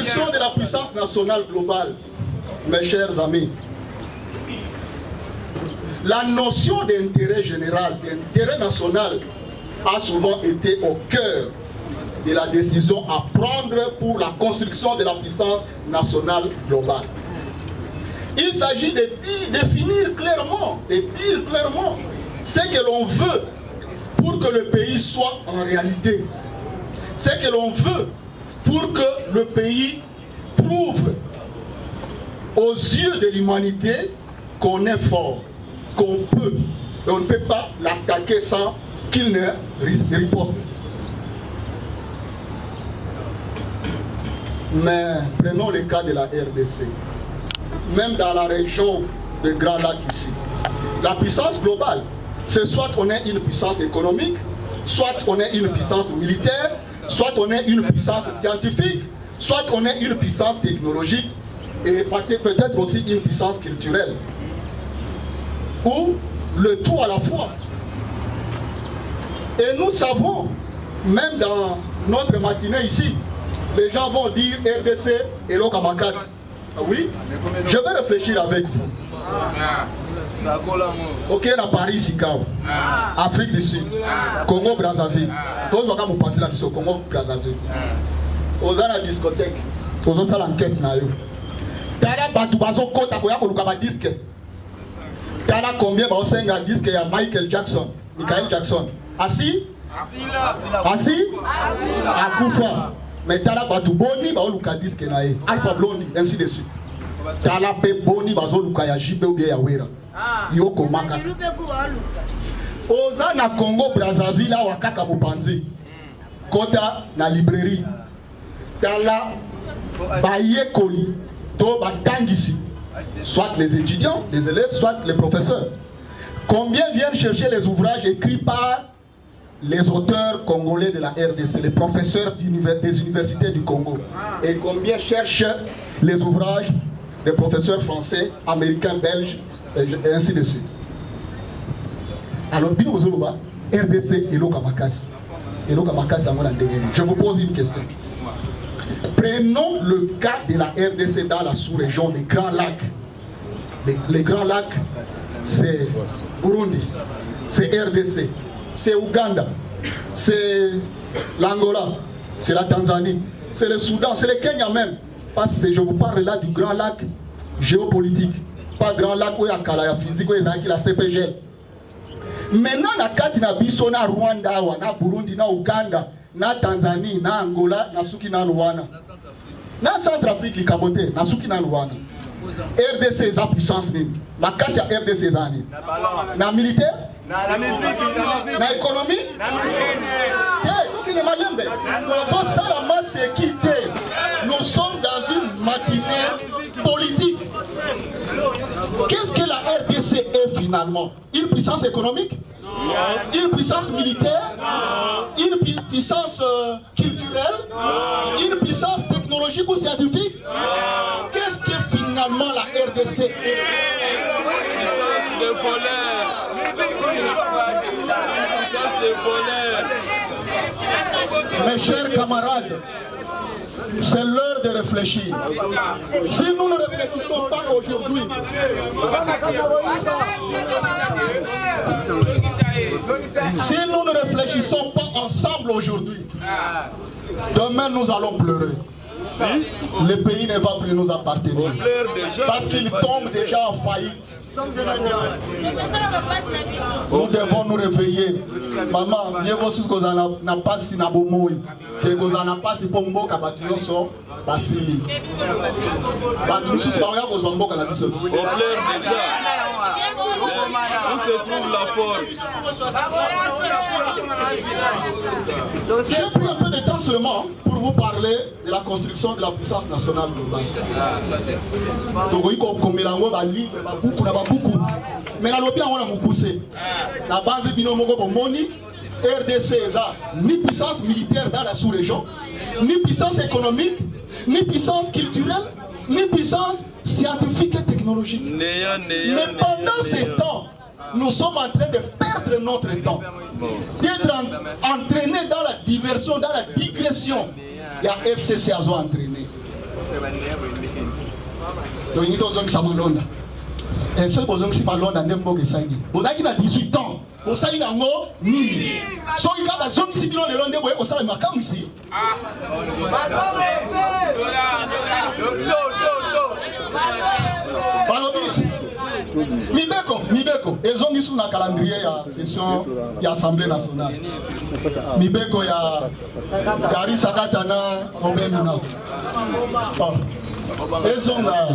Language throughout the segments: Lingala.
construction de la puissance nationale globale, mes chers amis, la notion d'intérêt général, d'intérêt national, a souvent été au cœur de la décision à prendre pour la construction de la puissance nationale globale. Il s'agit de définir clairement, de dire clairement ce que l'on veut pour que le pays soit en réalité. Ce que l'on veut pour que le pays prouve aux yeux de l'humanité qu'on est fort, qu'on peut. Et on ne peut pas l'attaquer sans qu'il ne riposte. Mais prenons le cas de la RDC. Même dans la région de Grand Lac ici, la puissance globale, c'est soit on est une puissance économique, soit on est une puissance militaire, soit on est une puissance scientifique, soit on est une puissance technologique et peut-être aussi une puissance culturelle. Ou le tout à la fois. Et nous savons, même dans notre matinée ici, les gens vont dire RDC et Lokamakas. Oui, je vais réfléchir avec vous. Ok, on a Paris, Sicao, Afrique du Sud, Congo, Brazzaville. Tous les gens partis là, Congo, Brazzaville. Aux la discothèque, aux ça l'enquête na yo. Tala batu bazo kota koya koluka ba disque. Tala combien ba osenga disque ya Michael Jackson, Michael Jackson. Assis? Assis? Akufa. Mais tala batu boni ba oluka disque na ye. Alpha Blondy, ainsi de suite. Tala pe boni ba oluka ya Jibe ou bien ya Wera. Yoko maka. Oza na Congo Brazzaville awa kaka mopanzi. Kota na librairie. Tala baye koli to batangisi. Soit les étudiants, les élèves, soit les professeurs. Combien viennent chercher les ouvrages écrits par les auteurs congolais de la RDC, les professeurs des universités du Congo? Et combien cherchent les ouvrages des professeurs français, américains, belges, et ainsi de suite? Alors, RDC et Lokamakas. Je vous pose une question. Prenons le cas de la RDC dans la sous-région des Grands Lacs. Les Grands Lacs, c'est Burundi, c'est RDC, c'est Ouganda, c'est l'Angola, c'est la Tanzanie, c'est le Soudan, c'est le Kenya même. Parce que je vous parle là du Grand Lac géopolitique. Pas Grand Lac où il y a Kalaya physique, où il y a la CPG. Maintenant, na kati na biso na Rwanda, na Burundi, na Uganda, na Tanzanie, na Angola, na suki na Rwanda. Na Centrafrique, li kabote, na suki na Rwanda. RDC za puissance nini? La kati ya RDC za nini? Na militaire? Na économie? Tout est malembe. Ça la masse équité. Nous sommes dans une matinée politique. Qu'est-ce que la RDC est finalement? Une puissance économique? Une puissance militaire? Une puissance culturelle? Une puissance technologique ou scientifique? Qu'est-ce que finalement la RDC est? Puissance de voleurs. Puissance de voleurs. Mes chers camarades, c'est l'heure de réfléchir. Si nous ne réfléchissons pas aujourd'hui, si nous ne réfléchissons pas ensemble aujourd'hui, demain nous allons pleurer. Si le pays ne va plus nous appartenir, parce qu'il tombe déjà en faillite. Nous devons nous réveiller. Maman, mieux vaut si vous n'avez pas si nabomoui que vous n'avez pas si pombo kabatio so basili. Batunu si vous avez besoin de la bisote. On pleure déjà. Où se trouve la force? J'ai pris un peu de temps seulement pour vous parler de la construction de la puissance nationale globale. Mais la lobby a poussé. La base binomogo bomoni, RDC ni puissance militaire dans la sous-région, ni puissance économique, ni puissance culturelle, ni puissance scientifique et technologique. Mais pendant ces temps, nous sommes en train de perdre notre temps, d'être entraînés dans la diversion, dans la digression. Il y a FCC à entraîner. toyini tozongisa malonda soki bozongisi malonda nde mboka esalini bozalaki na 18 ans bosali yango nini soki kaka bazongisi bino lelo nde boye kosala makambo isi balobi mibeko ezongisu na calendrier ya session ya assemblée nationale mibeko ya Gary Sakatana obemina ezonga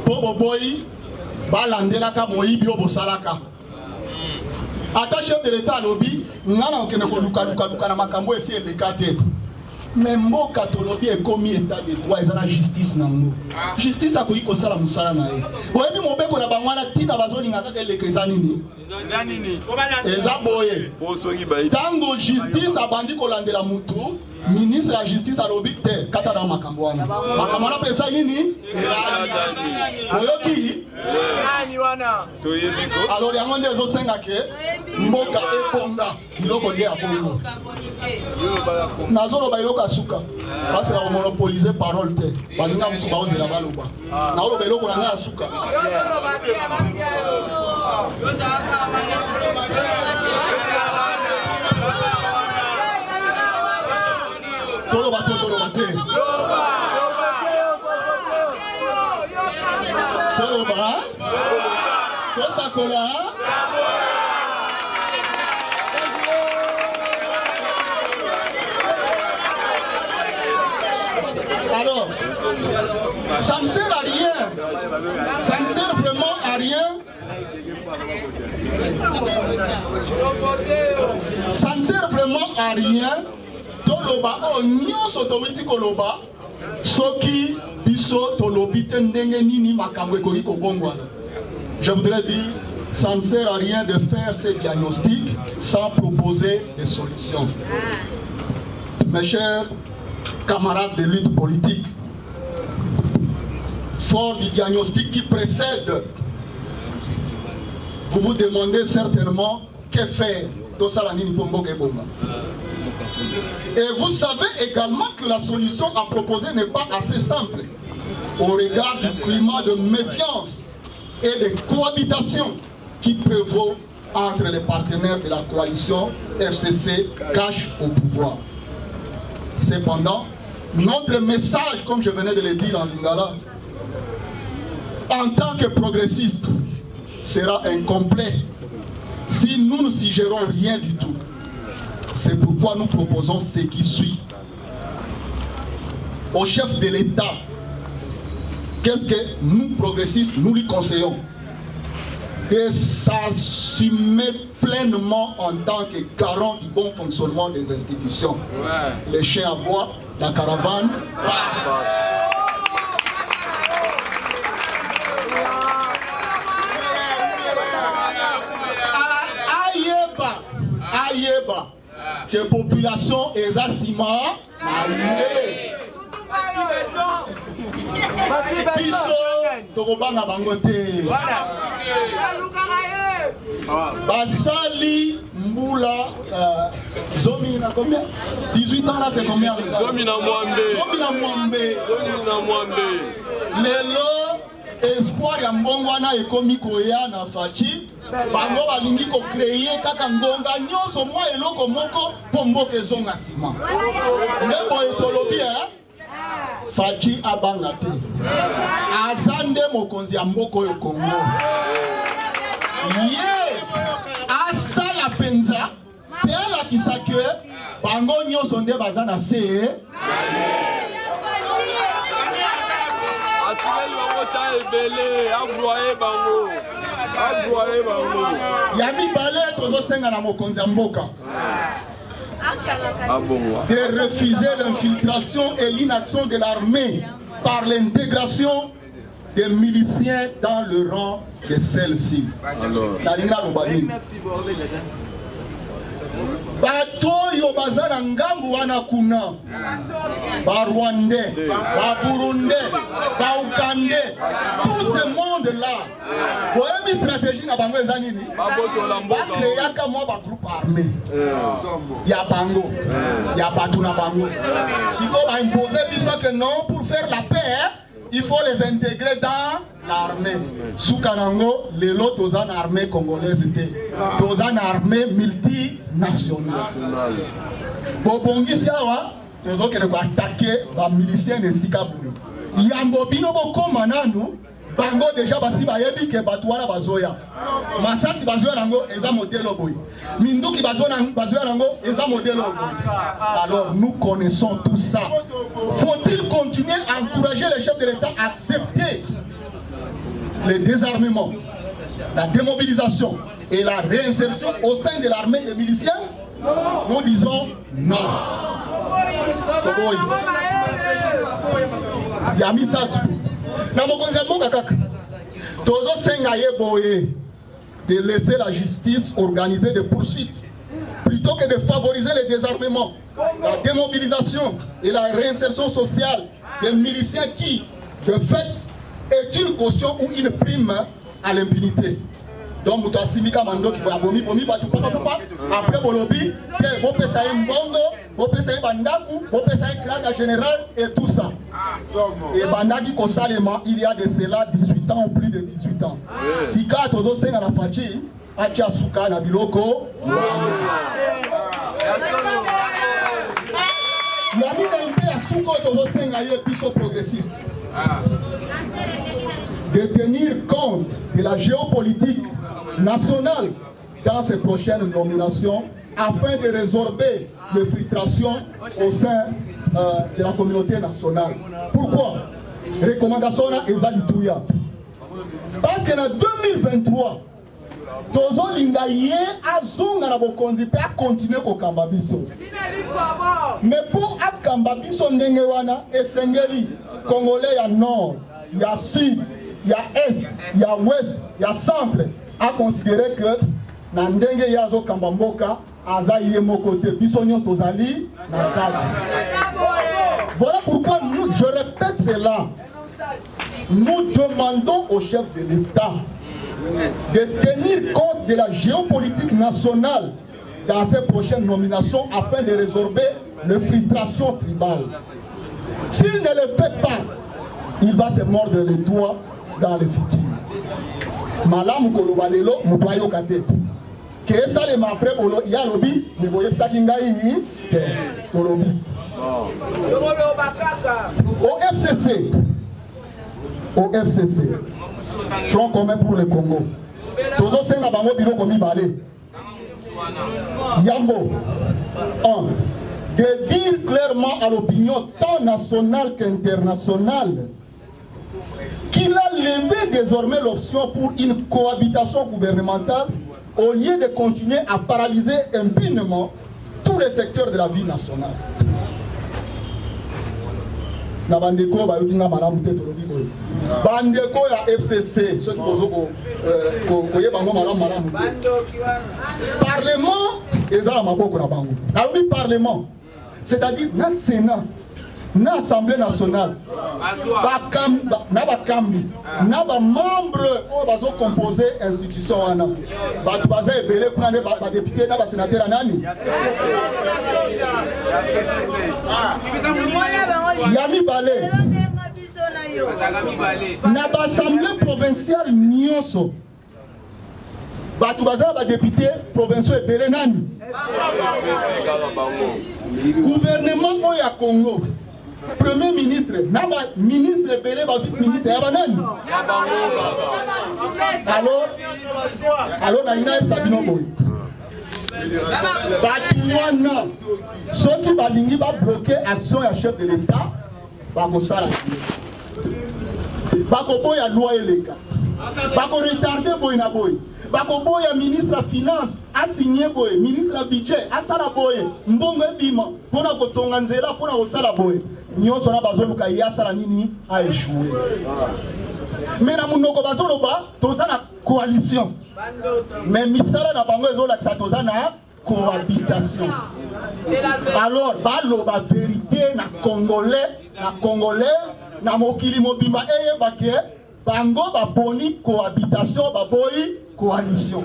po boboyi balandelaka moyibi oyo bosalaka ata chef de l'état alobi nga na okende kolukaluka na makambo esi eleka te me mboka tolobi ekomi état de droit eza na justice nango justice akoki kosala mosala na ye oyebi mobeko na bango wana ntina bazolinga kaka eleka eza nini eza boye ntango justice abandi kolandela mutu ministre ya justice alobi te kata na makambo wana makambo wana mpe eza nini oyoki alors yango nde ezosenga ke mboka ebonga biloko nde ya bongo nazoloba eloko ya suka parce que bamonopolize parole te balinga mosu baozela baloba naoloba eloko na ngai ya suka toloba te toloba tosakola alors ça ne sert à rien ça ne sert vraiment à rien ça ne sert vraiment à rien toloba nyonso towiti koloba soki biso tolobi te ndenge nini makambo ekoki kobongwana. Je voudrais dire, ça ne sert à rien de faire ces diagnostics sans proposer des solutions. Mes chers camarades de lutte politique, fort du diagnostic qui précède, vous vous demandez certainement que faire. Et vous savez également que la solution à proposer n'est pas assez simple au regard du climat de méfiance et de cohabitation qui prévaut entre les partenaires de la coalition FCC cache au pouvoir. Cependant, notre message, comme je venais de le dire en lingala, en tant que progressistes, sera incomplet si nous ne suggérons rien du tout. C'est pourquoi nous proposons ce qui suit. Au chef de l'État, qu'est-ce que nous, progressistes, nous lui conseillons? De s'assumer pleinement en tant que garant du bon fonctionnement des institutions. Ouais. Les chiens à bois, la caravane passe. Ayeba, que la population est assima. Basali Mboula Zomi na combien? 18 ans là c'est combien? Zomi na Mwambe. Lelo espoir ya mbongwana ekomi koya na fachi bango balingi ko créer kaka ngonga nyonso mwa eloko moko po mboka ezonga sima ndebo etolobi fachi abanga te azande mokonzi ya mboka oyo Kongo ye asala penza pe alakisa ke bango nyonso nde baza na se ya mibale tozosenga na mokonzi ya mboka de refuser l'infiltration et l'inaction de l'armée par l'intégration des miliciens dans le rang de celle-ci. Bato yo bazana ngambu wana kuna ba Rwandais, ba Burundais, ba Ougandais, tout ce monde là. Boyemi stratégie na bango eza nini? Ba créaka moi ba groupe armé. Ya bango, ya batu na bango. Siko ba imposer biso que non pour faire la paix. il faut les intégrer dans l'armée. Sous Kanango, les lots aux armées congolaises étaient aux armées multinationales. Bobongi Siawa, ils ont attaqué les miliciens de Sikabou. Yambo Bino Boko Mananu. Bango déjà basi bayebi ke batwana bazoya. Masasi bazoya lango eza modèle boy. Minduki bazoya lango eza modèle boy. Alors nous connaissons tout ça. Faut-il continuer à encourager les chefs de l'État à accepter le désarmement, la démobilisation et la réinsertion au sein de l'armée des miliciens? Nous disons non. Yami Satou. De laisser la justice organiser des poursuites plutôt que de favoriser le désarmement, la démobilisation et la réinsertion sociale des miliciens qui, de fait, est une caution ou une prime à l'impunité. Donc, nous avons dit que après Bolobi, vous pouvez faire un bongo, vous pouvez faire un bandaku, vous pouvez faire un grade général et tout ça. Et bandaki Kosalema, il y a de cela 18 ans ou plus de 18 ans. Si quand vous avez la fachi, Acha Souka na biloko. Yami na impe ya Souko tozo senga ye piso progressiste. De tenir compte de la géopolitique nationale dans ces prochaines nominations afin de résorber les frustrations au sein de la communauté nationale. Pourquoi? Recommandation à Ezalitouya. Parce que en 2023, Tozo Lingaye Azonga na Bokonzi peut continuer au Kambabiso. Mais pour Kambabiso Nengewana et Sengeli, Congolais à nord, il y a sud, il y a est, il y a ouest, il y a centre, à considérer que Nandenge Yazo Kambamboka, Azaïe Mokote, Bissonios Tozali, voilà pourquoi nous, je répète cela, nous demandons au chef de l'État de tenir compte de la géopolitique nationale dans ces prochaines nominations afin de résorber les frustrations tribales. S'il ne le fait pas, il va se mordre les doigts dans le futur. Malam Kolobalelo, Moupayo Kate. Que ça les m'a après, il y a lobby, mais vous voyez ça qui ngaï, lobby. Au FCC, Front commun pour le Congo. Tous les gens qui ont commis balé. Yambo, 1. De dire clairement à l'opinion tant nationale qu'internationale qu'il a levé désormais l'option pour une cohabitation gouvernementale au lieu de continuer à paralyser impunément tous les secteurs de la vie nationale. Bandeko ya FCC, ceux qui Parlement, Parlement, c'est-à-dire le Sénat, l'Assemblée nationale, n'a pas membre qui composé institution. Député, sénateur, Yami Balé, n'a pas assemblée provinciale Nyonso. Batubaza député provincial de Belenani. Gouvernement Oya Congo. Premier ministre, Naba ministre Belé, vice-ministre Yabanani. Alors, Naina Sabino Boy. Batuana, ceux qui balingi va bloquer action à chef de l'État, Bakosala. Bakoboya loi et les gars. Bako retarder boy na boy. Bako boya ministre de finance a signé boy, ministre budget a sala boy. Mbongo bima pona kotonga nzela pona kosala boy. Nyonso na bazoluka ya sala nini a échoué. Mais na munoko bazoloba toza na coalition. Mais misala na bango ezola ksa toza na cohabitation. Alors balo ba vérité na congolais, na mokili mobimba eye bakie bango baboni cohabitation baboyi coalition.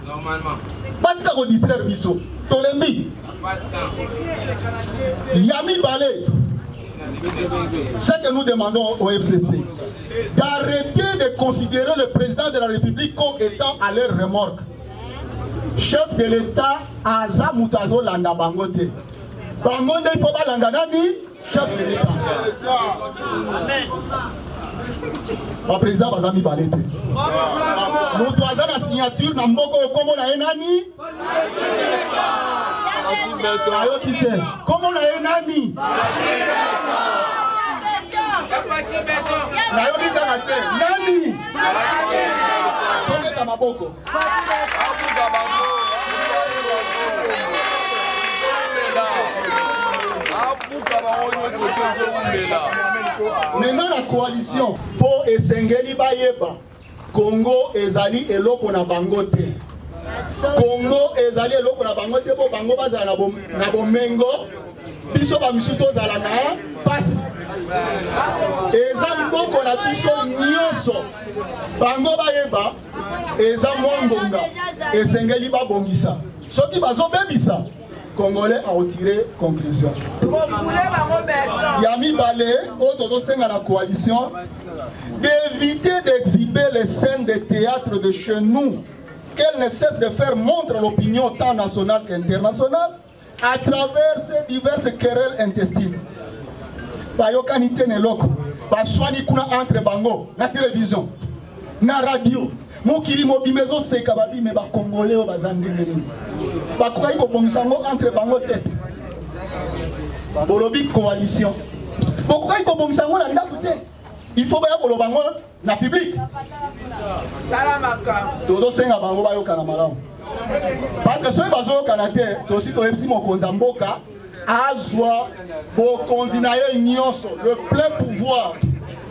Normalement. Batika ko distraire biso. Tolembi. Yami Balé. Ce que nous demandons au FCC, d'arrêter de considérer le président de la République comme étant à leur remorque. Chef de l'État, Aza Moutazo Landa Bangote. Bangonde, il faut pas l'anganani, chef de l'État. Le président Bazami Balete. Nous avons la signature dans Mboko comme on a un ami. Comment on a un ami? Nani? Maboko. Maintenant la coalition pour Esengeli Bayeba Congo ezali eloko na bangote. Congo ezali eloko na bangote po bango bazala na bomengo biso ba misuto zala na pasi. Eza mboko na biso nyonso bango bayeba eza mwambonga esengeli babongisa soki bazobebisa Congolais a retiré conclusion. Yami Balé, aux senga la coalition, d'éviter d'exhiber les scènes de théâtre de chez nous, qu'elle ne cesse de faire montre à l'opinion tant nationale qu'internationale, à travers ces diverses querelles intestines. Bayokanité ne loko, baswani kuna entre bango, na télévision, na radio. Mokili mobimezo seka babi me ba Congolais o bazandengeli. Ba kokai ko bongisango entre bango te. Bolobi coalition. Bokokai ko bongisango na ndako te. Il faut ba ko lobango na public. Todo senga bango ba yoka na malamu. Parce que ceux bazo kanate, to si to epsi mokonza mboka azwa bokonzi na ye nyonso, le plein pouvoir.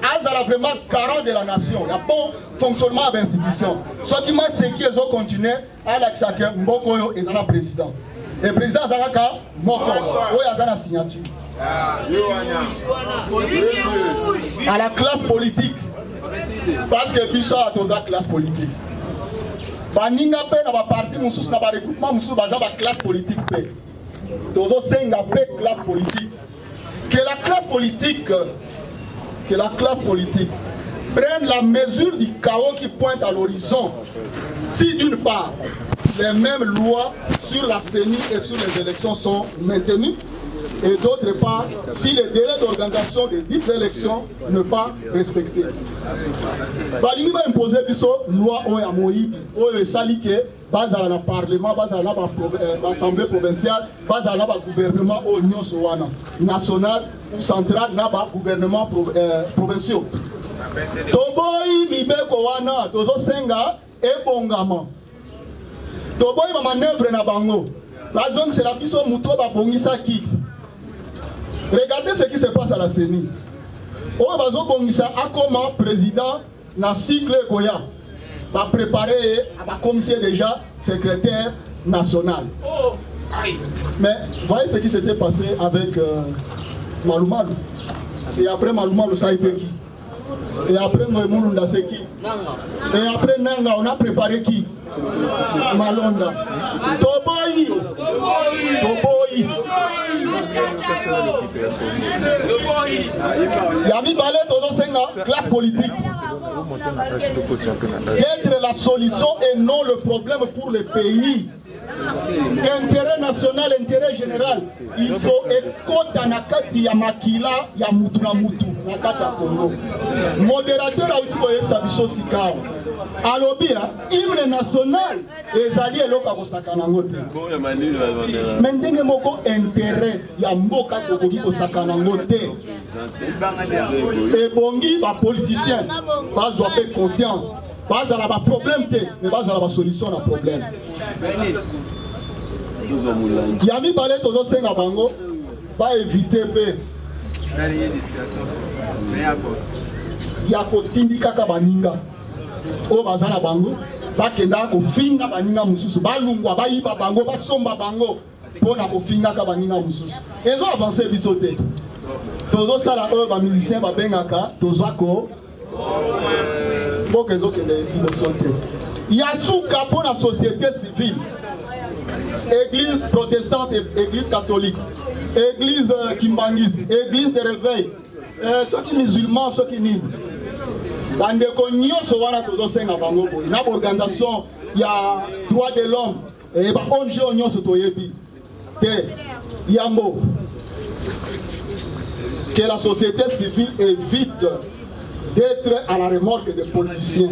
Azala vraiment garant de la nation, il y a bon fonctionnement de l'institution. Ce qui m'a c'est qu'ils ont continué à l'accepter, Mboko est un président. Et le président Zaraka, Moko, il y a une signature. À la classe politique, parce que Bichot a toute la classe politique. Baninga pe na ba parti mususu na ba regroupement mususu baza ba classe politique pe. Tozo senga pe classe politique. Que la classe politique prenne la mesure du chaos qui pointe à l'horizon. Si d'une part, les mêmes lois sur la CENI et sur les élections sont maintenues, et d'autre part, si les délais d'organisation des dites élections ne sont pas respectés. Balingi va imposer une loi Oya Moïbi, Oya Salike, base à la Parlement, base à l'Assemblée provinciale, base à la gouvernement Union Sowana, national ou central, naba gouvernement provincial. Toboy Mibeko Wana, Tozo Senga et Bongama. Toboy ma manœuvre na bango. La zone c'est la biso Mouto Babongisaki. Regardez ce qui se passe à la CENI. Obazo Bongisa a comme président na cycle Koya. Va préparer à commissaire déjà secrétaire national. Mais voyez ce qui s'était passé avec Maloumalou. Et après Maloumalou, ça a été qui? Et après Moulunda, c'est qui? Et après Nanga, on a préparé qui? Malonda. Toboyi. Yami Balé, Todo Senga, classe politique. Être la solution et non le problème pour le pays. Intérêt national, intérêt général. Il faut être nakati ya makila ya mutu na mutu nakati ya Congo. Modérateur a uti koye sabiso sikao. Alobia hymne national ezali eloko kosakana ngote. Mendenge moko intérêt ya mboka tokoki kosakana ngote. Et bongi ba politicien bazwa pe conscience. Bazala ba problème te, mais bazala ba solution na problème. Yami Balé Tozo Senga Bango va éviter pe Yako Tindika Baninga O Bazana Bango Bakenda ko finga baninga mususu balungwa bayiba bango basomba bango pona ko finga ka baninga mususu ezo avancer bisote Tozo sala eux ba musicien ba bengaka Tozo ko Bokezo ke les innocents Yasuka pour la société civile Église protestante et église catholique. église kimbangiste, église de réveil, ceux qui musulmans, ceux qui nient. Bandeko nyonso wana tozosenga bango boye na organisation ya droit de l'homme et ba ONG nyonso toyebi te yambo que la société civile évite d'être à la remorque des politiciens.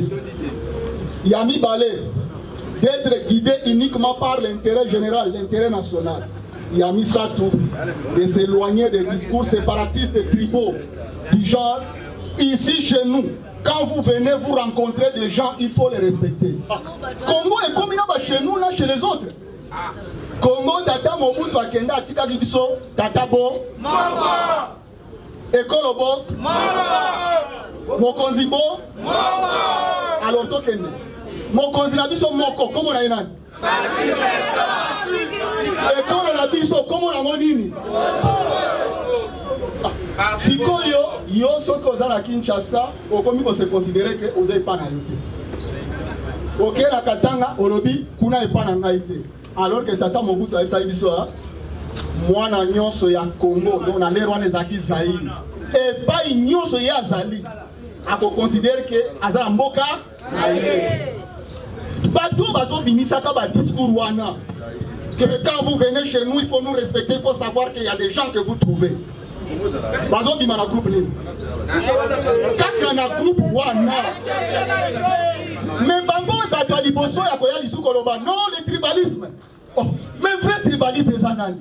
Yami Balé d'être guidé uniquement par l'intérêt général, l'intérêt national. Yami Satou de s'éloigner des discours séparatistes et tribaux du genre ici chez nous. Quand vous venez vous rencontrer des gens, il faut les respecter. Congo est comme chez nous, là, chez les autres. Congo, Tata Mobutu Akenda, Tika Gibiso, Tata Bo, Ekolo Bo, Mokonzi Bo, alors Tokende. Mokonzi Nabiso Moko, comment on a une Ekolo Nabiso, comment on a monini. Si yo soki oza na Kinshasa okomi ko se considérer que oza epa na yo te. Ok na Katanga olobi kuna epa na ngai te. Alors que Tata Mobutu ayebisa biso mwana nyonso ya Congo donc na lero wana ezalaki Zaïre. Epai nyonso ye azali ako considérer que aza mboka na ye. Bato bazobimisaka ba discours wana que quand vous venez chez nous il faut nous respecter, il faut savoir qu'il y a des gens que vous trouvez. Bazo di mana groupe ni kaka na groupe wana mais bango bato liboso ya koya lisuko loba non le tribalisme mais vrai tribalisme ezanani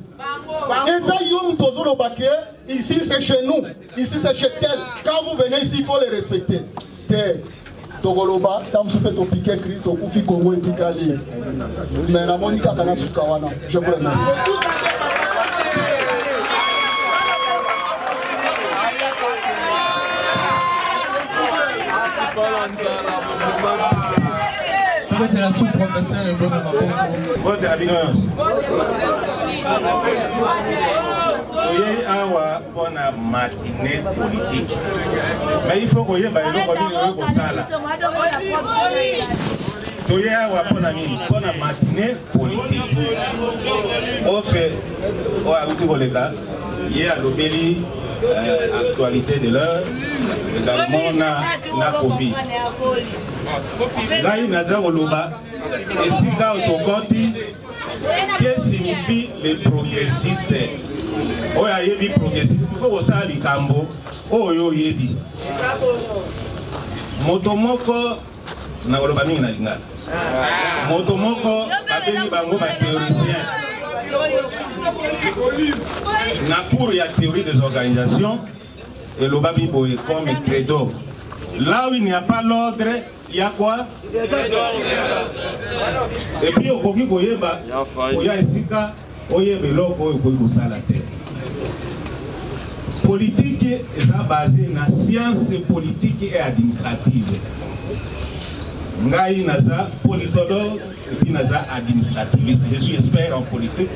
eza yo mtozo loba ke ici c'est chez nous, ici c'est chez tel, quand vous venez ici il faut les respecter te tokoloba tamsu pe to piquer Christ to kufi Congo etikali mais na monika kana suka wana je vous remercie. C'est la sous-professeure et bonne votre avis. Oye awa pour la matinée politique. Mais il faut que vous ayez un sala. Oye awa pour la matinée politique. On fait, on a oublié l'État. Il y a l'obéli. Actualité de l'heure, également na Covid. Là, il y a et si dans Autocoti, qu'est-ce que signifie les progressistes? Oh, il y a des progressistes, il faut que ça les cambo. Oh, il y a des motomoko na olobami na linga. Motomoko abeni bango ba théoricien. Na pour il y a théorie des organisations et le Babibo est comme credo. Là où il n'y a pas l'ordre, il y a quoi? Et puis au Kogi Koyeba, il y a Esika, Oyebe Loko, Koyeba la terre. Politique est basée sur la science politique et administrative. Ngai naza politologue et puis naza administrativiste. Je suis expert en politique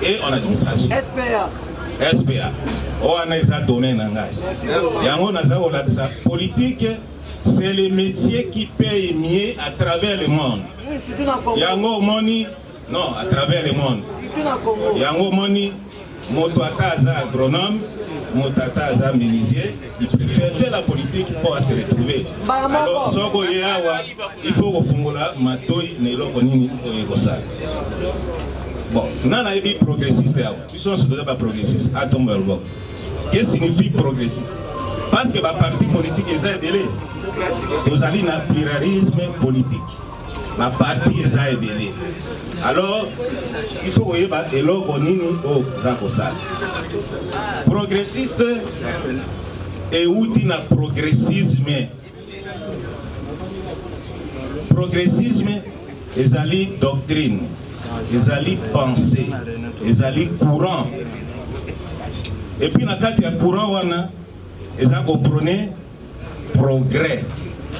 et en administration. SPA. Oh, on a ça domaine ngai. Yango naza o la politique, c'est le métier qui paye mieux à travers le monde. Yango moni non à travers le monde. Yango moni motoata za agronome. Mon tata Azam menuisier, il préfère faire la politique pour se retrouver. Alors, il faut que Fungola, Matoi, Neloko, Nini, Oyegosa. Bon, nous avons dit progressiste. Ils sont pas progressistes. Qu'est-ce que signifie progressiste? Parce que le parti politique est aidé. Vous avez un pluralisme politique. La partie est aidée. Alors, il faut que vous ayez progressiste et outil na progressisme. Progressisme, ezali doctrine, ezali pensée, ezali courant. Et puis, dans le courant, wana, ezali comprenez progrès,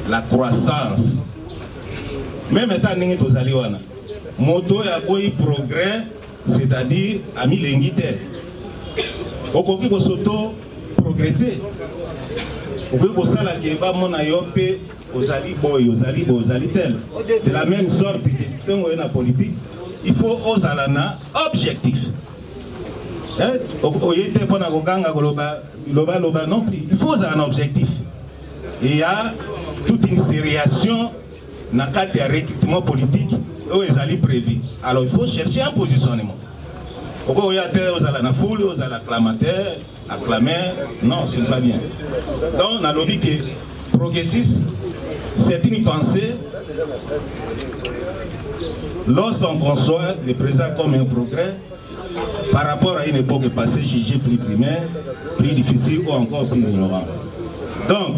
la croissance. Même étant n'engé tozali wana, moto ya boy progrès, c'est-à-dire ami l'engité. Au Kogi ko soto progresser. Au Kogi ko sala ke ba mona yope ozali boy, ozali tel. C'est la même sorte que c'est la politique. Il faut aux alana objectif. Non, il faut un objectif. Il y a toute une sériation dans le cadre de recrutement politique où ils allaient prévu. Alors il faut chercher un positionnement. Pourquoi il y a la foule, vous allez acclamer, non, ce n'est pas bien. Donc, on a lobby que progressiste, c'est une pensée. Lorsqu'on conçoit le présent comme un progrès, par rapport à une époque passée jugée plus primaire, plus difficile ou encore plus ignorante. Donc,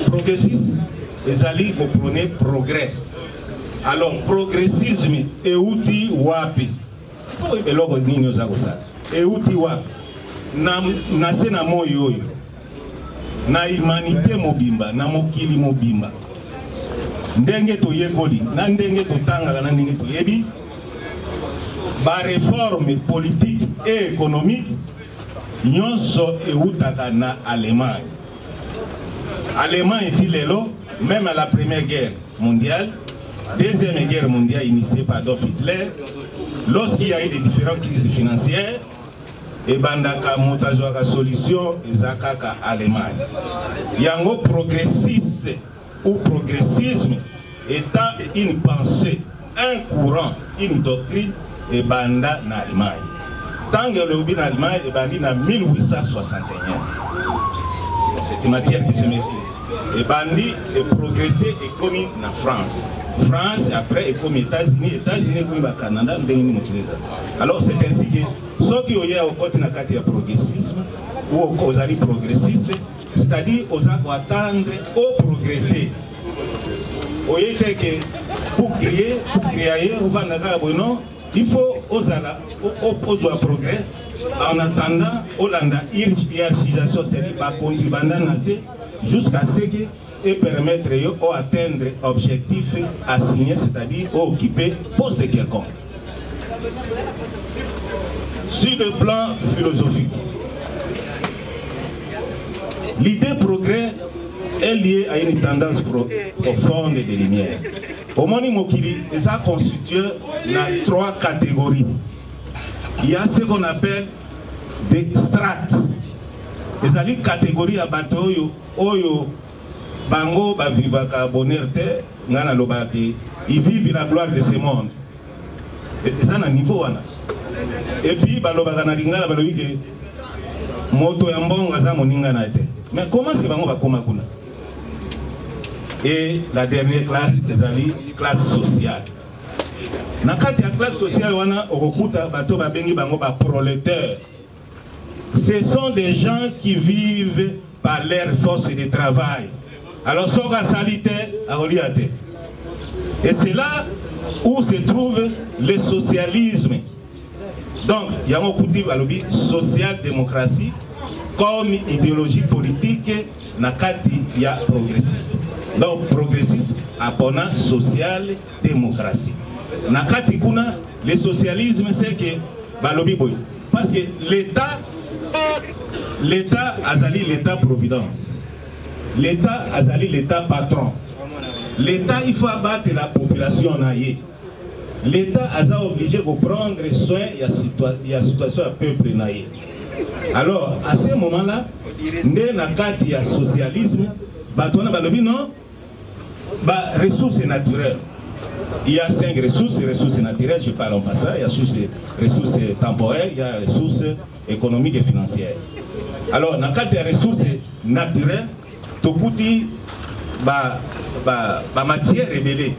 progressiste, les alliés comprenaient progrès. Alors, progressisme et outil wapi. Et l'autre ligne nous a et outil wapi. Na sena moyo na humanité mobimba, na mokili mobimba. Ndenge to yekoli, na ndenge to tanga, na ndenge to yebi. Ba réforme politique et économique, nyonso et outaka na Allemagne. Allemagne est lelo, même à la première guerre mondiale, deuxième guerre mondiale initiée par Adolf Hitler, lorsqu'il y a eu des différentes crises financières, et bandaka motazoaka solution ezakaka Allemagne. Yango progressiste ou progressisme étant une pensée, un courant, une doctrine et banda en Allemagne. Tant que le lobby en Allemagne est bandit en 1861. C'est une matière que je maîtrise. Et bandit est progressé et commis en France. France après est comme États-Unis, États-Unis comme le Canada, alors c'est ainsi que ceux qui ont au côté de la progressisme ou aux alliés progressistes, c'est-à-dire aux gens attendre au progresser. Vous voyez que pour créer, il faut aux alliés au progrès en attendant Hollanda hiérarchisation, c'est-à-dire par contribuer jusqu'à ce que et permettre d'atteindre l'objectif assigné, c'est-à-dire occuper poste quelconque. Sur le plan philosophique, l'idée progrès est liée à une tendance profonde de lumière. Au Moni Mokili, ça constitue trois catégories. Il y a ce qu'on appelle des strates. Les catégories à bateau, Bango ba vivaka bonheur te ngana lobaki ils vivent la gloire de ce monde et ça na niveau wana et puis balobaka na lingala balobi ke moto ya mbongo za moninga na te mais comment c'est bango bakoma kuna et la dernière classe des amis classe sociale na kati ya classe sociale wana okukuta bato babengi bango ba prolétaires. Ce sont des gens qui vivent par leur force de travail. Alors, soga salite à Oliate. Et c'est là où se trouve le socialisme. Donc, il y a un coup de social-démocratie comme idéologie politique, il y a progressiste. Donc, progressiste, apprenant social-démocratie. Nakati kuna, le socialisme, c'est que balobi boy. Parce que l'État a zali l'État-providence. L'État a zali l'État patron. L'État, il faut abattre la population. L'État a obligé de prendre soin de la situation du peuple. Alors, à ce moment-là, il y a socialisme, ressources naturelles. Il y a 5 ressources naturelles, je parle en passant. Il y a ressources temporelles, il y a ressources économiques et financières. Alors, dans le cas des ressources naturelles, Tokuti, matière rebelle,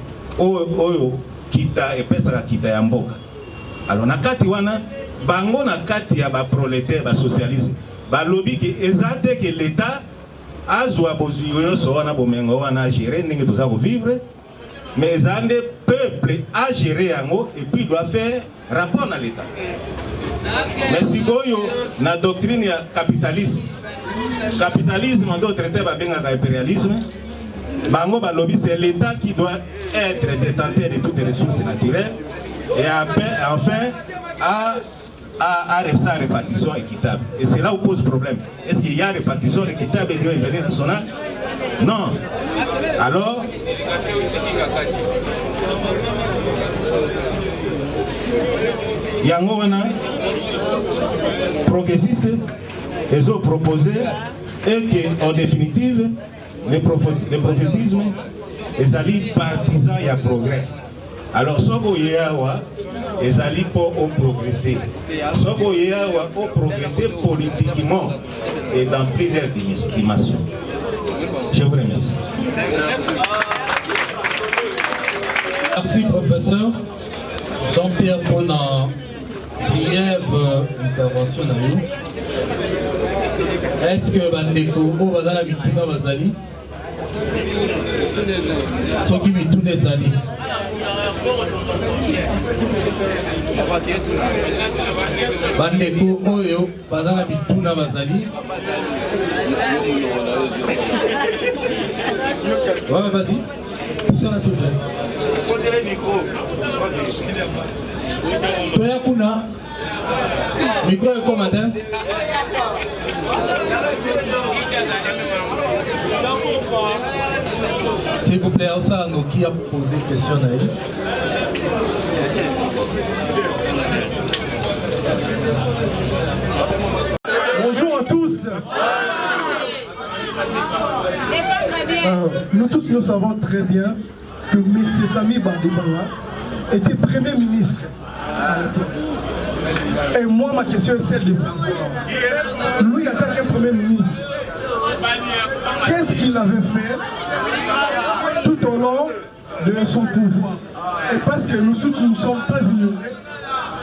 kita et pesa kita ya mboka. Alors, dans le cas de bango na kati ya ba prolétaire, ba socialisme, ba lobby que ezate que l'État a zoa bozuyo so wana bomengo wana gérer ndenge toza ko vivre. Mais le peuple a géré et puis doit faire rapport à l'État. Mais si vous avez la doctrine capitaliste, capitalisme en d'autres termes, impérialisme, c'est l'État qui doit être détenteur de toutes les ressources naturelles et enfin à sa répartition équitable. Et c'est là où pose problème. Est-ce qu'il y a répartition équitable et de nationale? Non. Alors, yango wana progressiste ils ont proposé et que en définitive le prophétisme ils allaient partisans et à progrès. Alors ce qu'on y a ils allaient pour progresser. Ce qu'on y a pour progresser politiquement et dans plusieurs dimensions. Je vous remercie. Merci professeur Jean-Pierre pour la brève intervention. Est-ce que Bandeko ou Bazala Mituna Bazali Soki Mituna Zali Bandeko Oyo Bazala Mituna Bazali. Ouais, vas-y. Poussez la souple. Toya Kuna. Micro est comme matin. S'il vous plaît, ça, qui a posé question à elle. Bonjour à tous. Nous tous nous savons très bien que M. Sami Bandibanga était Premier ministre à l'époque. Et moi, ma question est celle de ça. Lui, en tant que Premier ministre, qu'est-ce qu'il avait fait tout au long de son pouvoir? Et parce que nous tous nous sommes sans ignorer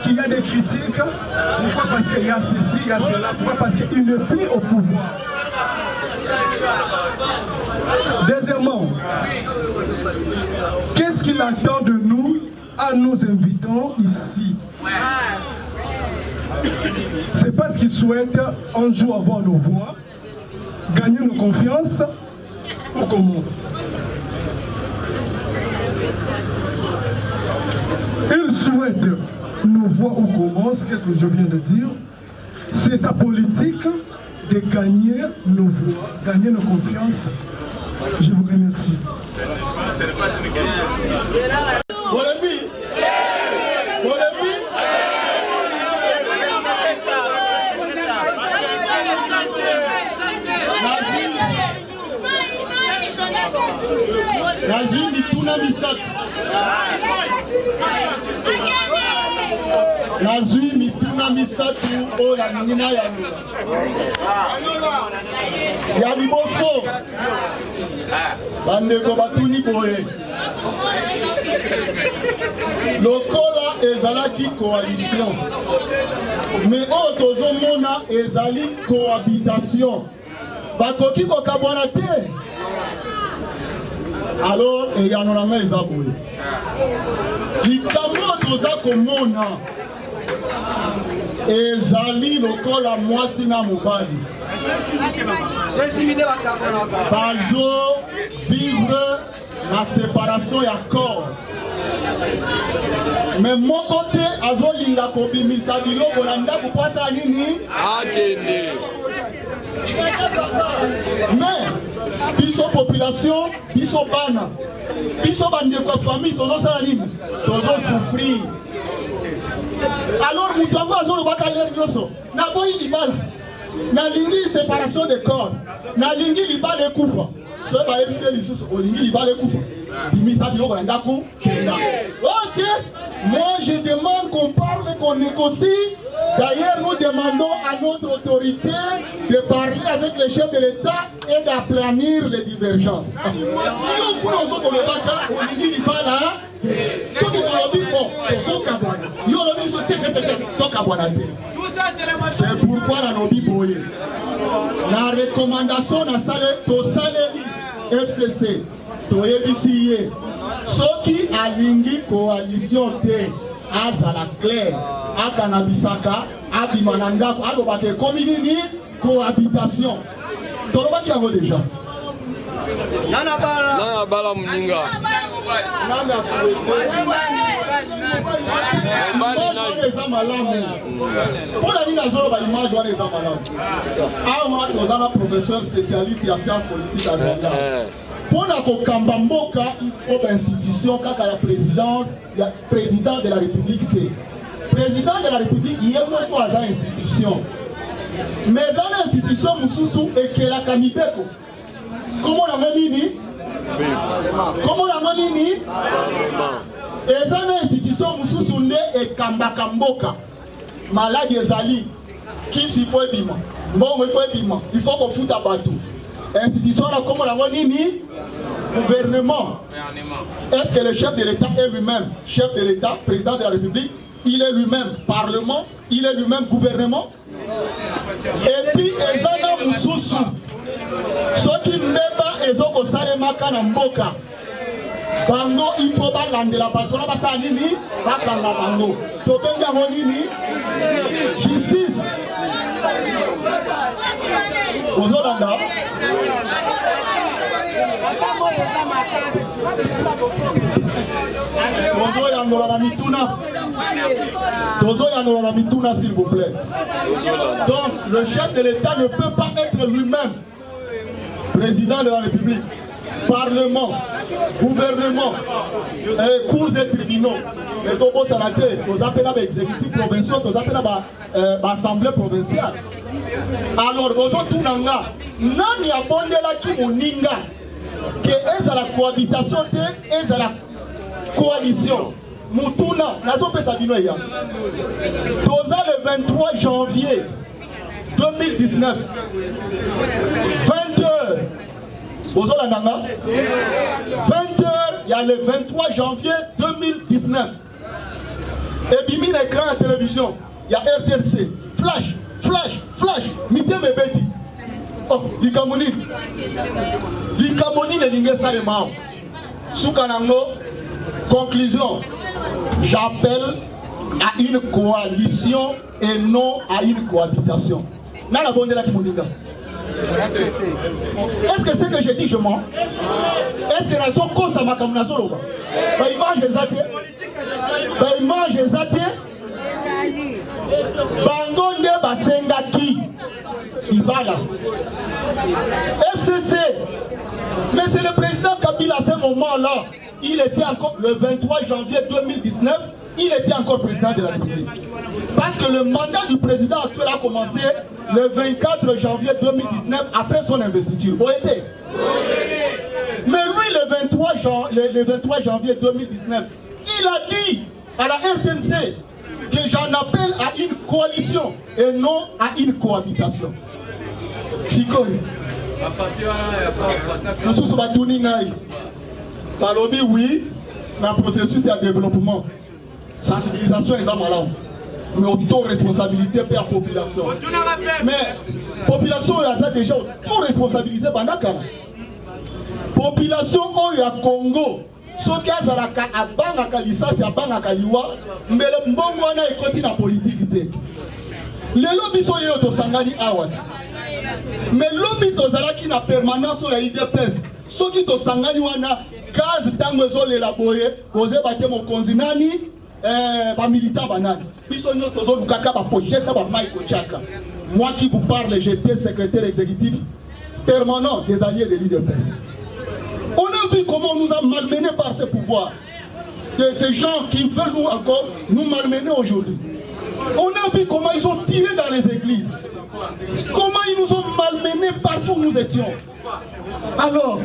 qu'il y a des critiques. Pourquoi? Parce qu'il y a ceci, il y a cela. Pourquoi? Parce qu'il n'est plus au pouvoir. Deuxièmement, qu'est-ce qu'il attend de nous en nous invitant ici? C'est parce qu'il souhaite un jour avoir nos voix, gagner nos confiances ou comment? Il souhaite nos voix ou comment, c'est ce que je viens de dire. C'est sa politique de gagner nos voix, gagner nos confiances. Je vous remercie. Nazwi mituna misatu. Nazwi mituna misatu oyo nina yango. Ya liboso. Bandeko batuni boye. Lokola ezalaki coalition. Mais oyo tozomona ezali cohabitation. Bakoki kokabwana te. Alors, il y a un les aboués. Il toza komona. Et Zali lokola mwasi na mobali. Bazo vivre la séparation et accord. Mais mon côté, azo linga kobimisa biloko na ndako kwasa nini? Akende. Mais biso population, biso bana, biso bandeko famille, tozo sala nini? Tozo souffrir. Alors mutu ango azo lobaka lere nyoso. Na boyi libala. Na lingi séparation de corps. Na lingi libala ekufa. So ba ebise lisusu olingi libala ekufa. Bimisa biloko na ndako kenda. OK. Moi je demande qu'on parle, qu'on négocie. D'ailleurs, nous demandons à notre autorité de parler avec les chefs de l'État et d'aplanir les divergences. C'est pourquoi la Nobi Boye. La recommandation na salle to saleri FCC to EBCE. Ce qui a lingi coalition T. Azala clair, Akanabisaka, Abimananda, Adobake, Kominini, cohabitation. Tolobaki yango déjà. Nana bala muninga. Nana souhaité. Pour la ligne azolo ba image wana eza malamu. Awa tozana professeur spécialiste ya sciences politiques à Zanga. Pour la Kokambamboka, il faut l'institution kaka la présidence, le président de la République. président de la République, il y a une institution. Mais dans l'institution, Moussoussou et Kelaka Mibeko. Comment on a mis? Comment on a mis? Et dans l'institution, Moussoussou et Kambakamboka. Malade Ezali. Qui s'y faut bima? Bon, il faut bima. Il faut qu'on foute à bateau. Institution là, comment on a mis? Gouvernement. Est-ce que le chef de l'État est lui-même chef de l'État, président de la République? Il est lui-même parlement, il est lui-même gouvernement. Et puis, Ezana Moussoussou, ceux qui mettent Ezoko Salemaka Namboka, Bango, il faut pas l'ande la patronne, parce que Nini, pas la Bango. Sobenga Monini, justice. Ozolanda. S'il vous plaît. Donc, le chef de l'État ne peut pas être lui-même président de la République, parlement, gouvernement, cours et tribunaux. Mais donc, vous appelez l'exécutif provincial, vous appelez l'assemblée provinciale. Alors, vous avez nani abondela ki moninga que est à la cohabitation, est à la coalition. Moutuna, nazo pesa bino ya. Toza le 23 janvier 2019. 20 heures. Ozola nanga. 20 heures, il y a le 23 janvier 2019. Et bimi l'écran à télévision, il y a RTLC. Flash, flash, flash. Mité me beti. Oh, Likamoni. Likamoni de l'ingé mao. Soukanango. Conclusion. J'appelle à une coalition et non à une cohabitation. Nana Bondela Kimoninga. Est-ce que c'est que j'ai dit je mens? Est-ce que la zone cause ma camunazolo? Bah image des athées. Bah image des athées. Bangonde Basengaki. Ibala. FCC. Mais c'est le président Kabila à ce moment-là. Il était encore, le 23 janvier 2019, il était encore président de la République. Parce que le mandat du président actuel a commencé le 24 janvier 2019, après son investiture. Vous été. Mais lui, le 23 janvier 2019, il a dit à la RTNC que j'en appelle à une coalition et non à une cohabitation. Sikoni. Balobi oui, dans le processus de développement, sensibilisation et malade. Mais auto-responsabilité pour la population. Mais la population a déjà auto-responsabilisé pendant la population au Congo. Ce qui a à Banga Kalissa, c'est à Banga Kaliwa, mais le Mbongwana est côté la politique. Les lobbies sont au Sangani Awad. Mais les lobbies qui na permanence sur la IDPS. Ceux qui sont sangani wana gaz tango zo l'élaborer posé baté mon konzinani ba militant banani ils sont nous tozo lukaka ba projet ba Michael Chaka. Moi qui vous parle, j'étais secrétaire exécutif permanent des alliés de l'IDPS. On a vu comment on nous a malmenés par ce pouvoir de ces gens qui veulent nous encore nous malmener aujourd'hui. On a vu comment ils ont tiré dans les églises, comment ils nous ont malmenés partout où nous étions. Alors,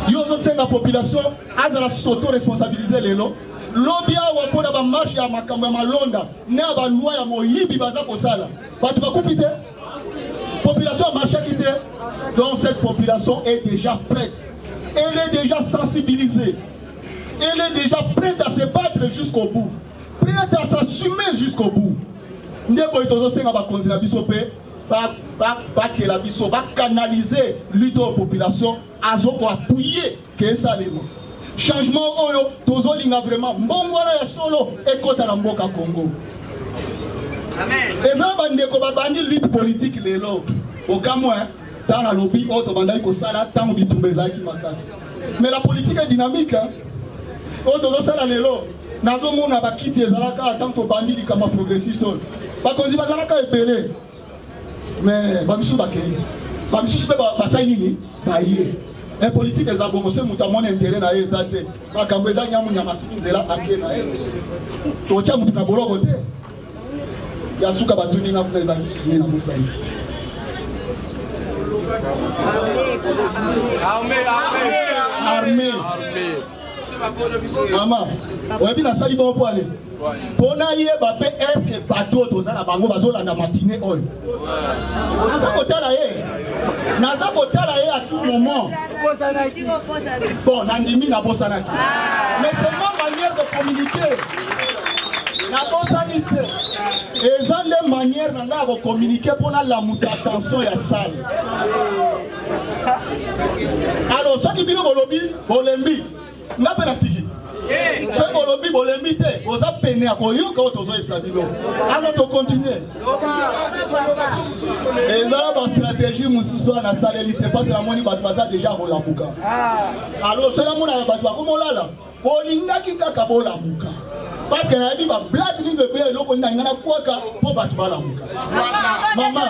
il y a la population a s'auto-responsabiliser les lots. Lobia wapona ba marche ya makambo ya malonda ne ba loi ya moyibi baza kosala. Batu ba kupite. Population marche kité. Donc cette population est déjà prête. Elle est déjà sensibilisée. Elle est déjà prête à se battre jusqu'au bout. Prête à s'assumer jusqu'au bout. Ndebo itozo senga ba konzila biso pe que la biso va canaliser l'auto-population à appuyer que ça les mots. Changement oyo tozolinga vraiment mbongwana ya solo ekota na mboka Congo. Amen. Eza bandeko babandi lutte politique lelo. Okamwa dans la lobby auto bandai ko sala tango bitumbeza ki makasi. Mais la politique est dynamique. Auto do sala lelo. Nazo mona bakiti ezalaka tanto bandi kama progressiste. Bakozi bazalaka epele. Mais bamisu bakeizo. Bamisu pe basaini baye. La politique est abondée, mon intérêt na ezate. Makambo eza nyamu nyamasiki nzela ake na e. Tocha mutu na bolo côté. ya suka batuni nga kuna ezali ni na bosani. Armée. Maman, oyebi na sali bon po ale. Pona yeba pe eske bateau tozala bango bazolanda matinée oyo. Naza kotala ye. Naza kotala ye à tout moment. Bon, nandimi na bosanaki. Mais c'est ma manière de communiquer. Na bosanité. Et ça de manière nanga de communiquer pour la moussa attention ya salle. Alors, ça qui vient au lobby, Bolembi, n'a pas d'attiqué. C'est au lobby, Bolembi, vous avez peiné à quoi quand vous avez stabilisé. Alors, on continue. Et là, la stratégie, Moussou, la salle, elle n'était pas la monnaie, déjà au Lamouka. Alors, c'est la monnaie, comment on l'a là? On n'a qu'à Kabola Mouka. Parce que la vie va blague ni le père loko na ngana kwaka po batu bala muka. Maman.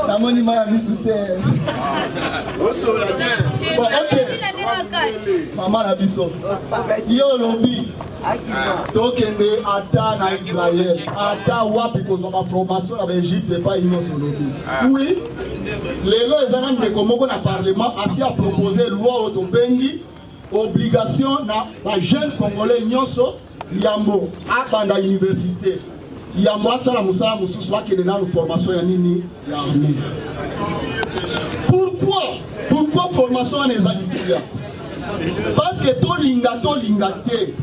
La moni mara visite. Bon, OK. Maman la biso. Yo lobi. Tokende ata na Israël. Ata wapi ko zoma formation na Égypte c'est pas une seule lobi. Oui. Les lois ezana ndeko moko na parlement asi a proposé loi au bengi. Obligation na ba jeune congolais nyonso yambo abanda université yambo asala musala mususu akende na formation ya nini ya armée. Pourquoi formation na ezali tuya? Parce que to linga te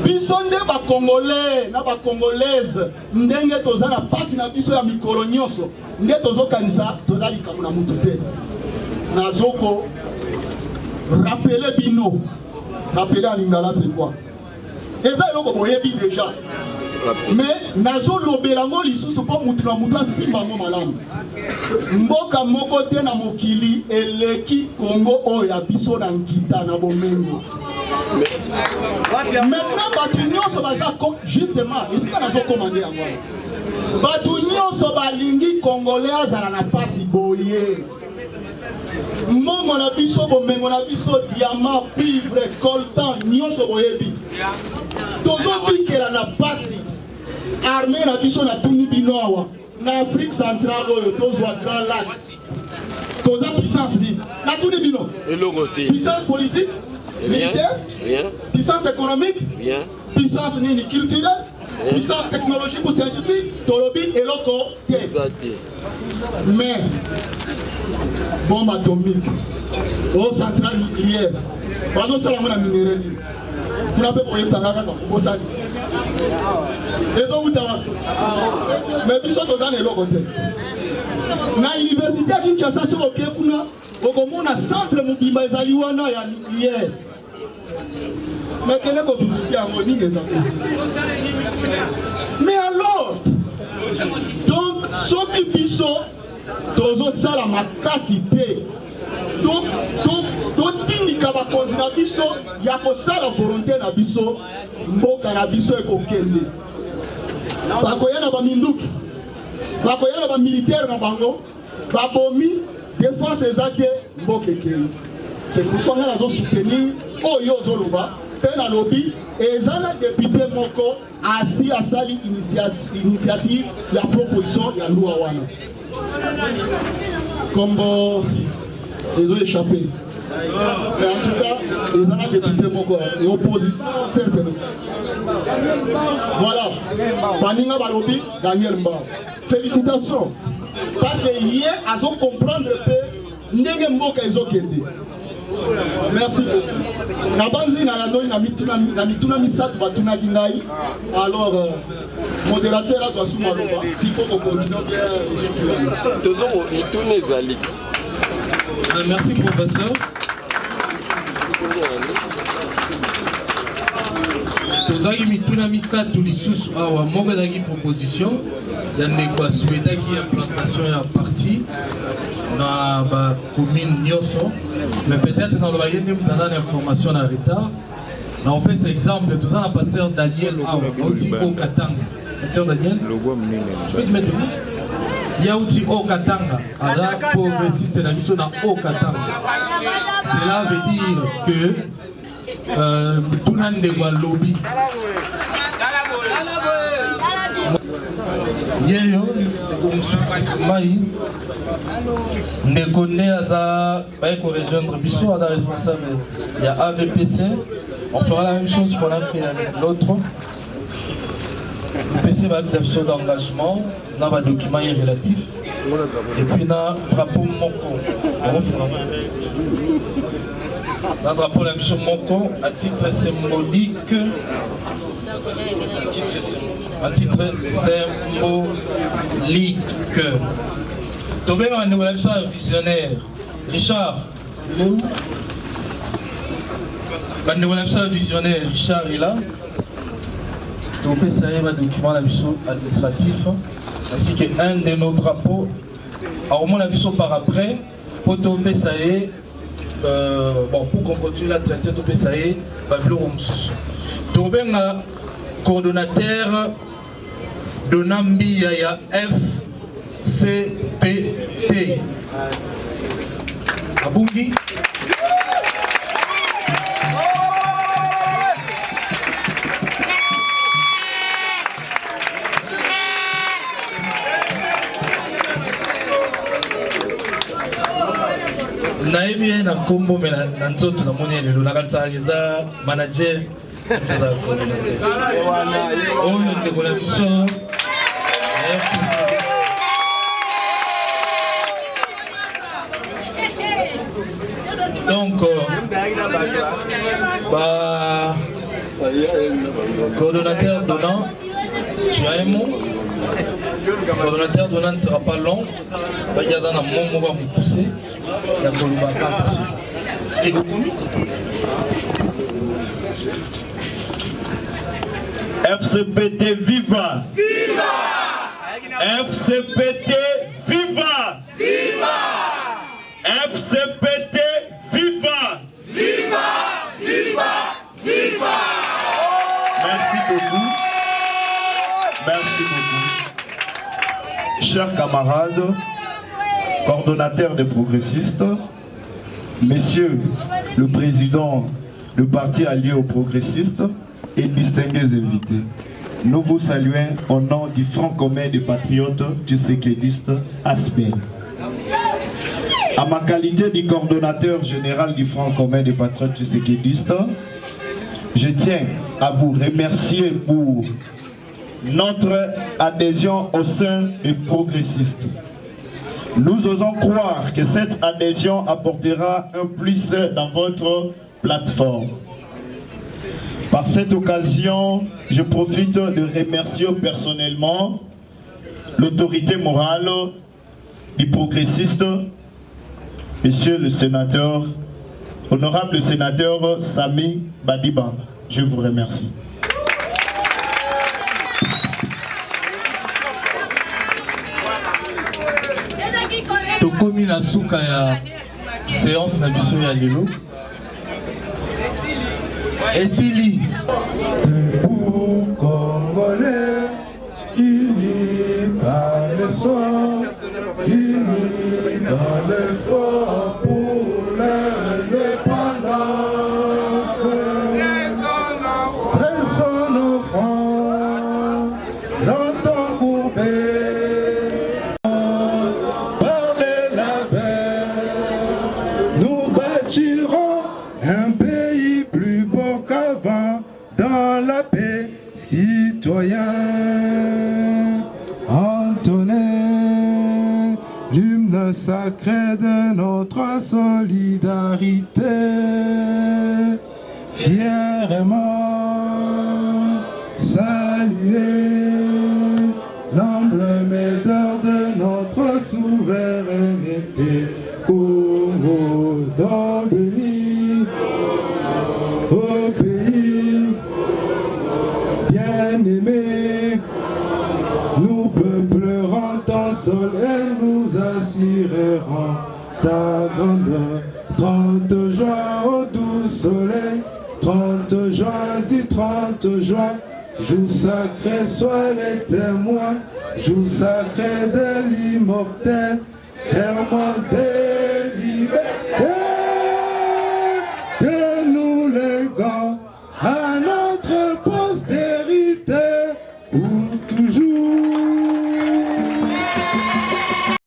biso nde ba congolais na ba congolaise ndenge tozala pasi na biso ya mikolo nyonso nde tozokanisa tozali kamuna mutu te nazoko. Rappelez Bino. Rappelez à Lingala c'est quoi? Et ça, vous voyez déjà. Mais nazo lobelango lisusu po mutu na mutu simba mo malamu. Mboka moko te na mokili eleki Congo oya biso na nkita na bomengo. Maintenant batu nyonso baza justement ici nazo commander yango. Batu nyonso balingi congolais azala na pasi boye. Mongo na biso bomengo na biso diamant cuivre coltan nyonso boyebi tozobikela na pasi armée na biso na tuni bino awa na Afrique centrale oyo tozwa Grand Lac toza puissance nini na tuni bino puissance politique militaire puissance économique puissance nini culturelle puissance technologique ou scientifique tolobi eloko te mais bombe atomique, aux centrales nucléaires, pendant ça, on a minéraux. Vous n'avez pas eu ça, vous savez. Les autres, mais ils sont dans les locaux. Na l'université à Kinshasa, sur le Kekuna, on a centre Mubimba et Zaliwana, il y a nucléaire. Mais quel est votre visite à Moni des enfants? Mais alors, donc, ce qui fait ça, tozo sala makasi te totindika bakonzi na biso ya kosala volonté na biso mboka na biso ekokende bakoya na baminduki bakoya na bamilitaire na bango babomi défense eza te mboka ekei. C'est pourquoi nga nazosoutenir oyo ozoloba mpe nalobi eza na député moko asi asali initiative ya proposition ya loi wana comme ils ont échappé. Mais en tout cas, ils ont député moko et opposition certainement. Voilà. Paninga Balobi, Daniel Mba. Félicitations. Parce que hier, ils ont compris que ndenge mboka ezokende. Merci beaucoup. Nabanzi na yando na mituna misatu batuna kingai. Alors modérateur a sous maloba. S'il faut qu'on continue bien. Toujours mituna Zalix. Merci professeur. Tozaki mituna misatu lisusu awa moko ezalaki proposition ya ndeko asuetaki implantation ya parti na bacommune nyonso, mais peut-être na loba ye nde mutu aza na information na retard. Na opesa exemple toza na pasteur Daniel awa auti o Katanga. Pasteur Daniel je peux te mettre Yauti o Katanga aza progressiste na biso na o Katanga. Cela veut dire que tout le monde doit lobby. Yeyo, Mai, Ndekone Aza, pour rejoindre Bissot, Ada responsable, il y a AVPC. On fera la même chose qu'on a fait avec l'autre. Le PC va être d'engagement, on a un document relatif. Et puis on a un drapeau Moko. On a un drapeau la mission Moko à titre symbolique. À titre symbolique. Tobé va nous faire un visionnaire. Richard, il est où? Nous avons un visionnaire, Richard est là. Donc, ça y est, un document administratif, ainsi qu'un de nos drapeaux. Alors, on a vu ça par après. Pour tomber, ça y est, bon, pour qu'on continue la traiter, tomber, ça y est, va venir au Moussous. Tomber, coordonnateur de Nambi Yaya FCPT. Abungi. Naebi na kombo mais na nzoto na moni lelo na kalisa manager on ne connaît pas ça. Donc coordonnateur donnant, tu as un mot. Le coordonnateur donnant ne sera pas long. Il y a dans un moment où on va vous pousser. Et vous FCPT viva! Viva! FCPT viva! Viva! FCPT viva! Viva! Viva! Viva! Merci beaucoup. Merci beaucoup. Chers camarades, coordonnateurs des progressistes, messieurs le président du parti allié aux progressistes et distingués invités, nous vous saluons au nom du Front commun des patriotes tshisekédistes ASPEL. À ma qualité de coordonnateur général du Front commun des patriotes tshisekédistes, je tiens à vous remercier pour notre adhésion au sein des progressistes. Nous osons croire que cette adhésion apportera un plus dans votre plateforme. Par cette occasion, je profite de remercier personnellement l'autorité morale du progressiste, monsieur le sénateur, honorable sénateur Sami Badiba. Je vous remercie. Tokomi na suka ya séance na biso ya lelo. Esili. Debout Congolais, unis par le soir, unis dans l'effort pour l'indépendance. Pressons nos fronts, longtemps courbés. Un pays plus beau qu'avant, dans la paix, citoyen. Entonnez l'hymne sacré de notre solidarité. Fièrement saluer l'emblémaire de notre souveraineté. Congo dans le lit, au pays bien-aimé, nous peuplerons ton sol et nous assurerons ta grandeur. 30 juin au doux soleil, 30 juin du 30 juin, jour sacré, sois les témoins, jour sacré de l'immortel, serment des